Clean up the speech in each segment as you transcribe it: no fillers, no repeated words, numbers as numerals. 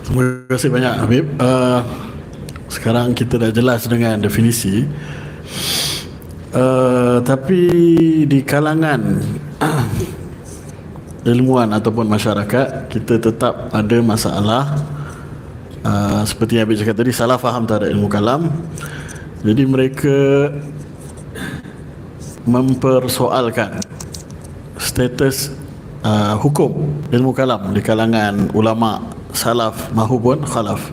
Terima kasih banyak Habib. Sekarang kita dah jelas dengan definisi. Tapi di kalangan ilmuwan ataupun masyarakat, kita tetap ada masalah. Seperti yang Habib cakap tadi, salah faham terhadap ilmu kalam. Jadi mereka mempersoalkan status hukum ilmu kalam di kalangan ulama salaf mahupun khalaf.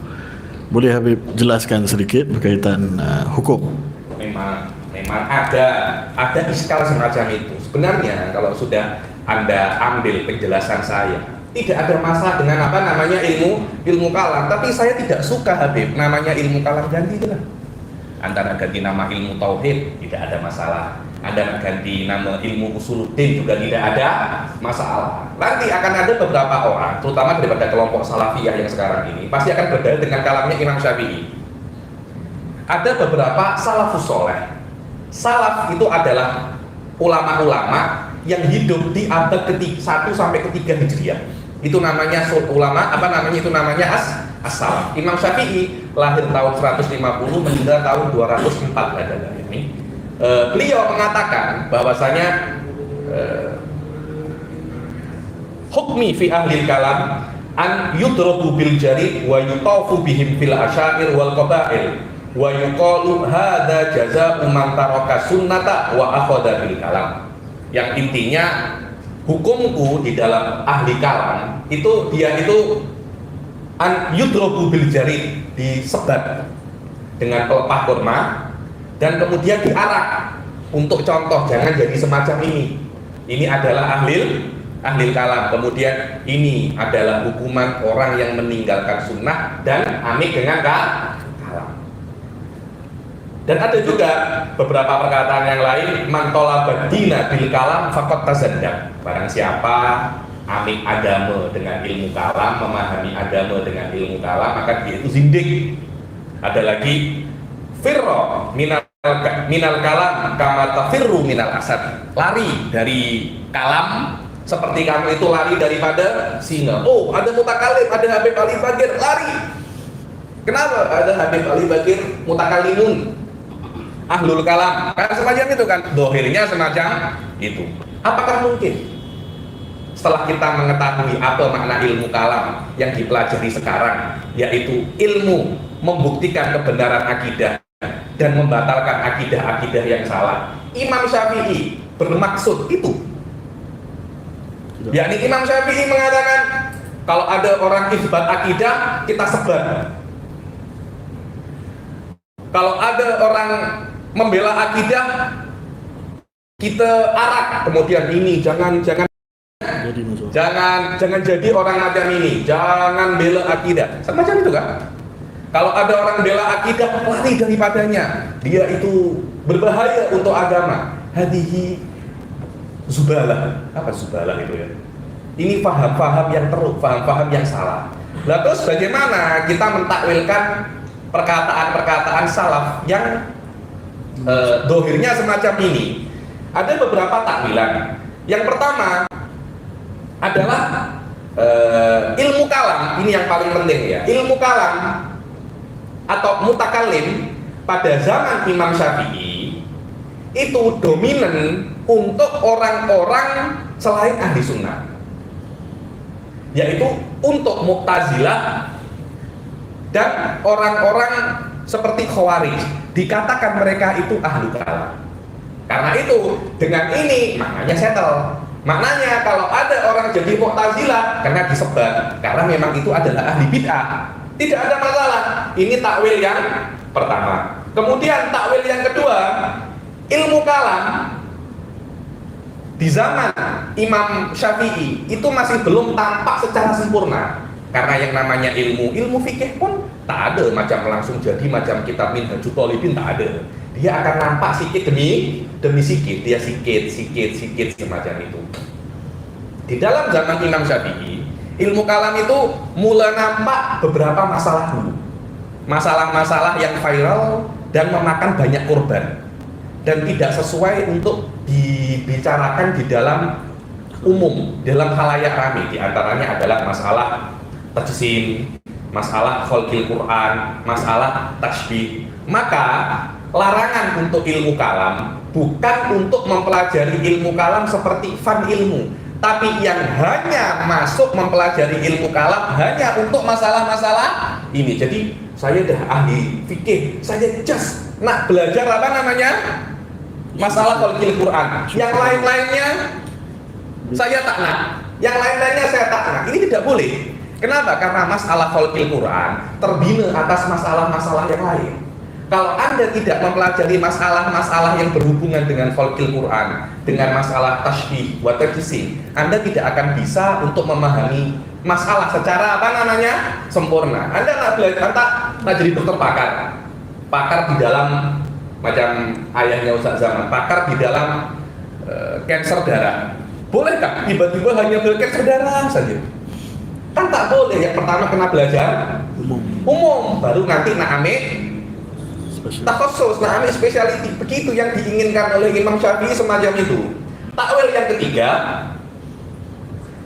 Boleh Habib jelaskan sedikit berkaitan hukum? Memang ada iskal semacam itu. Sebenarnya kalau sudah Anda ambil penjelasan saya, tidak ada masalah dengan apa namanya ilmu kalam. Tapi saya tidak suka Habib namanya ilmu kalam, ganti itu lah. Antara ganti nama ilmu tauhid tidak ada masalah. Anda ganti nama ilmu usuluddin juga tidak ada masalah. Nanti akan ada beberapa orang, terutama daripada kelompok salafiyah yang sekarang ini, pasti akan berdalil dengan kalamnya Imam Syafi'i. Ada beberapa salafus soleh. Salaf itu adalah ulama-ulama yang hidup di abad ke-1 sampai ke-3 Hijriah. Itu namanya ulama, itu namanya as-salaf. Imam Syafi'i lahir tahun 150, meninggal tahun 204 ini. Beliau mengatakan bahwasanya hukmi fi ahli kalam an yudrabu bil jari wa yutafu bihim fil asyair wal qabail wa yuqalu hadza jazaa'u man taraka sunnata wa akhadha bil kalam. Yang intinya hukumku di dalam ahli kalam itu dia itu an yudrabu bil jari, disebat dengan pelepah kurma dan kemudian diarak. Untuk contoh, jangan jadi semacam ini. Ini adalah ahli kalam. Kemudian ini adalah hukuman orang yang meninggalkan sunnah dan amik dengan kalam. Dan ada juga beberapa perkataan yang lain, man talaba dina bil kalam faqad tazandaq. Barang siapa amik agama dengan ilmu kalam, memahami agama dengan ilmu kalam, maka dia itu zindik. Ada lagi firro minal kalam kama tafirru minal asad. Lari dari kalam seperti kamu itu lari daripada singa. Oh, ada mutakalim, ada Habib Ali Bagir, lari. Kenapa? Ada Habib Ali Bagir mutakalimun, ahlul kalam. Kan semacam itu kan, dohirnya semacam itu. Apakah mungkin setelah kita mengetahui apa makna ilmu kalam yang dipelajari sekarang, yaitu ilmu membuktikan kebenaran akidah dan membatalkan akidah-akidah yang salah, Imam Syafi'i bermaksud itu? Yakni Imam Syafi'i mengatakan kalau ada orang isbat akidah, kita sebar. Kalau ada orang membela akidah, kita arak. Kemudian ini jangan jadi orang macam ini, jangan bela akidah. Semacam itu kan? Kalau ada orang bela akidah, lari daripadanya. Dia itu berbahaya untuk agama. Hadihi zubalah. Apa zubalah itu ya? Ini paham-paham yang teruk, paham-paham yang salah. Nah, terus bagaimana kita mentakwilkan perkataan-perkataan salaf yang dohirnya semacam ini? Ada beberapa takwilan. Yang pertama adalah ilmu kalam. Ini yang paling penting ya. Ilmu kalam atau mutakalim pada zaman Imam Syafi'i itu dominan untuk orang-orang selain ahli sunnah, yaitu untuk Mu'tazilah dan orang-orang seperti Khawarij. Dikatakan mereka itu ahli kalam. Karena itu dengan ini maknanya settle. Maknanya kalau ada orang jadi Mu'tazilah karena disebat, karena memang itu adalah ahli bid'ah, tidak ada masalah. Ini takwil yang pertama. Kemudian takwil yang kedua, ilmu kalam di zaman Imam Syafi'i itu masih belum tampak secara sempurna. Karena yang namanya ilmu fikih pun tak ada macam langsung jadi macam kitab Minhajul Thalibin, tak ada. Dia akan nampak sikit demi sikit, dia sikit semacam itu. Di dalam zaman Imam Syafi'i, ilmu kalam itu mulai nampak beberapa masalah dulu. Masalah-masalah yang viral dan memakan banyak korban dan tidak sesuai untuk dibicarakan di dalam umum, dalam khalayak ramai. Di antaranya adalah masalah tajsim, masalah khalqil Quran, masalah tasbih. Maka larangan untuk ilmu kalam bukan untuk mempelajari ilmu kalam seperti fan ilmu, tapi yang hanya masuk mempelajari ilmu kalam hanya untuk masalah-masalah ini. Jadi saya dah ahli fikih, saya just nak belajar apa namanya? Masalah khalqil Quran. Yang lain-lainnya saya tak nak. Yang lain-lainnya saya tak nak. Ini tidak boleh. Kenapa? Karena masalah khalqil Quran terbina atas masalah-masalah yang lain. Kalau Anda tidak mempelajari masalah-masalah yang berhubungan dengan khalqil Quran, dengan masalah tasbih wa tajsim, Anda tidak akan bisa untuk memahami masalah secara apa namanya? Sempurna. Anda nak belajar, nak jadi dokter pakar di dalam, macam ayahnya Ustaz Zaman, pakar di dalam kanker darah. Bolehkah tiba-tiba hanya kanker darah saja? Kan tak boleh. Yang pertama kena belajar umum, baru nanti nak ambil takhusus, nak ambil spesialiti. Begitu yang diinginkan oleh Imam Syafi'i, semacam itu. Takwil yang ketiga,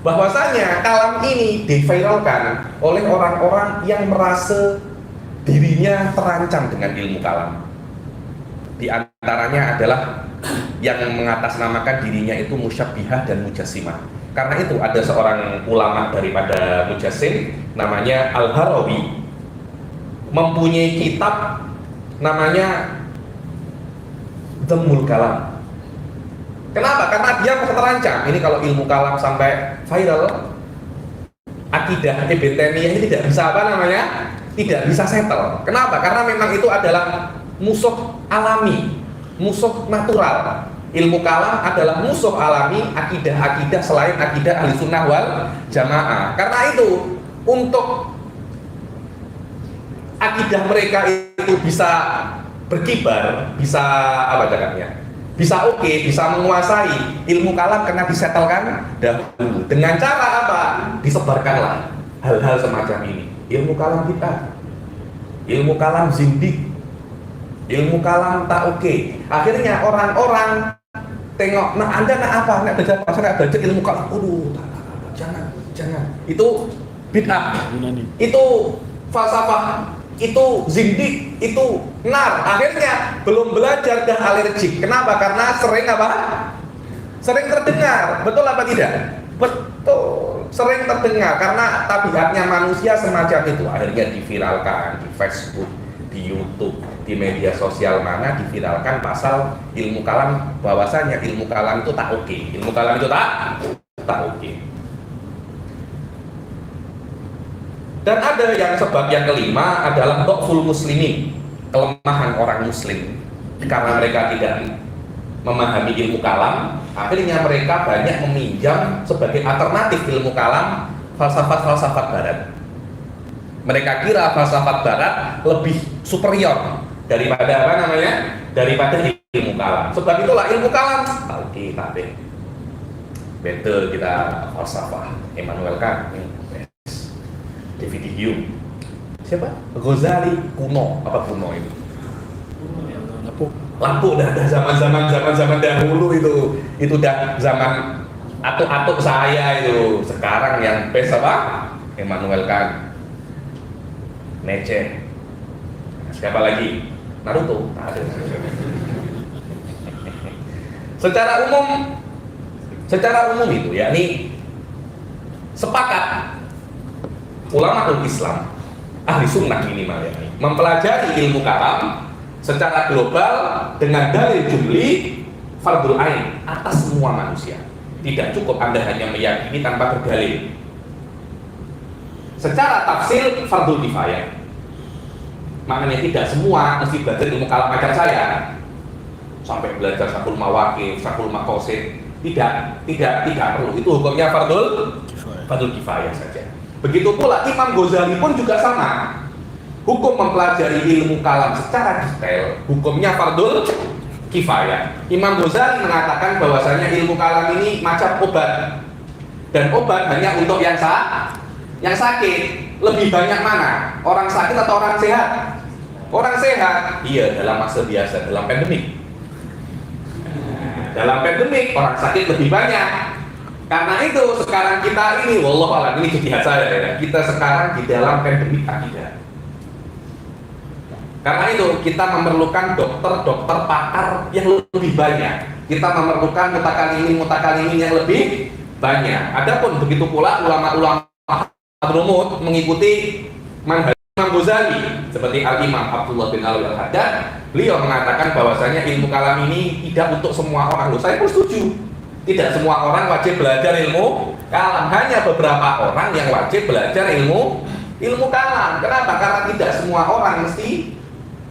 bahwasanya kalam ini diviralkan oleh orang-orang yang merasa dirinya terancam dengan ilmu kalam. Di antaranya adalah yang mengatasnamakan dirinya itu musyabbihah dan mujassimah. Karena itu ada seorang ulama daripada mujassim namanya Al-Harawi, mempunyai kitab namanya Dhammul Kalam. Kenapa? Karena dia terancam. Ini kalau ilmu kalam sampai viral, akidah Ibn Taimiyah ini tidak bisa apa namanya? Tidak bisa settle. Kenapa? Karena memang itu adalah musuh alami, musuh natural. Ilmu kalam adalah musuh alami akidah-akidah selain akidah ahli sunnah wal jamaah. Karena itu untuk akidah mereka itu bisa berkibar, bisa apa cakapnya, bisa oke, bisa menguasai, ilmu kalam kena disetelkan dahulu. Dengan cara apa? Disebarkanlah hal-hal semacam ini. Ilmu kalam kita, ilmu kalam zindik, ilmu kalam tak oke. Akhirnya orang-orang tengok, nah Anda nak apa? Nak belajar pasal, nak belajar ilmu kalam. Aduh, jangan. Itu bid'ah, itu falsafah, itu zindik, itu nar. Akhirnya belum belajar dah alergik. Kenapa? Karena sering apa? Sering terdengar. Betul apa tidak? Betul. Sering terdengar karena tabiatnya manusia semacam itu. Akhirnya diviralkan di Facebook, di YouTube, di media sosial mana diviralkan pasal ilmu kalam, bahwasanya ilmu kalam itu tak oke. Ilmu kalam itu tak oke. Dan ada yang sebab yang kelima adalah dhaful muslimin, kelemahan orang muslim. Karena mereka tidak memahami ilmu kalam, akhirnya mereka banyak meminjam sebagai alternatif ilmu kalam falsafat-falsafat barat. Mereka kira falsafat barat lebih superior daripada apa namanya? Daripada ilmu kalam. Sebab itulah ilmu kalam oke, tapi better kita falsafah. Immanuel Kant, David Hume, siapa? Ghazali kuno, apa kuno itu? Lampu dah zaman dahulu itu dah zaman atuk-atuk saya itu. Sekarang yang best apa? Immanuel Kant, Nietzsche, siapa lagi? Naruto. Ada. Secara umum itu yakni sepakat ulama Islam, ahli sunnah minimal ya, mempelajari ilmu kalam secara global dengan dalil jumli fardhu ain atas semua manusia. Tidak cukup Anda hanya meyakini tanpa berdalil. Secara tafsir fardhu kifayah. Maknanya tidak semua mesti belajar ilmu kalam macam saya. Sampai belajar sakul mawaqif, sakul maqasid. Tidak perlu. Itu hukumnya fardhu kifayah saja. Begitu pula Imam Ghazali pun juga sama. Hukum mempelajari ilmu kalam secara detail, hukumnya fardhu kifayah. Imam Ghazali mengatakan bahwasanya ilmu kalam ini macam obat. Dan obat hanya untuk yang sakit. Lebih banyak mana? Orang sakit atau orang sehat? Orang sehat. Iya, dalam masa biasa, dalam pandemik. Dalam pandemik orang sakit lebih banyak. Karena itu sekarang kita ini, wallahu a'lam, ini ijtihad saya ya, kita sekarang di dalam pandemi akidah. Karena itu kita memerlukan dokter-dokter pakar yang lebih banyak. Kita memerlukan mutakalimin yang lebih banyak. Adapun begitu pula ulama-ulama Hadramut mengikuti manhaj Imam Ghazali seperti Al-Imam Abdullah bin Alwi Al-Haddad. Beliau mengatakan bahwasanya ilmu kalam ini tidak untuk semua orang. Loh, saya pun setuju. Tidak semua orang wajib belajar ilmu kalam. Hanya beberapa orang yang wajib belajar ilmu kalam. Kenapa? Karena tidak semua orang mesti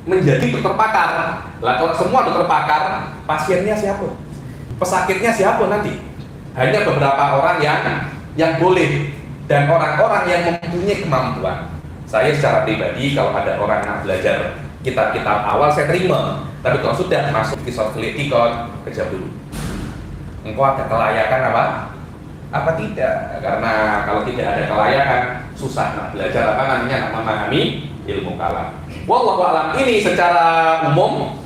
menjadi dokter pakar. Lah kalau semua dokter pakar, pasiennya siapa? Pesakitnya siapa nanti? Hanya beberapa orang yang boleh, dan orang-orang yang mempunyai kemampuan. Saya secara pribadi kalau ada orang yang belajar kitab-kitab awal saya terima, tapi kalau sudah masuk kisah kritikot, kejar dulu. Engkau ada kelayakan apa tidak? Karena kalau tidak ada kelayakan susah belajar memahami ilmu kalam. Wallahu a'lam. Ini secara umum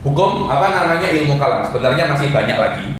hukum ilmu kalam. Sebenarnya masih banyak lagi.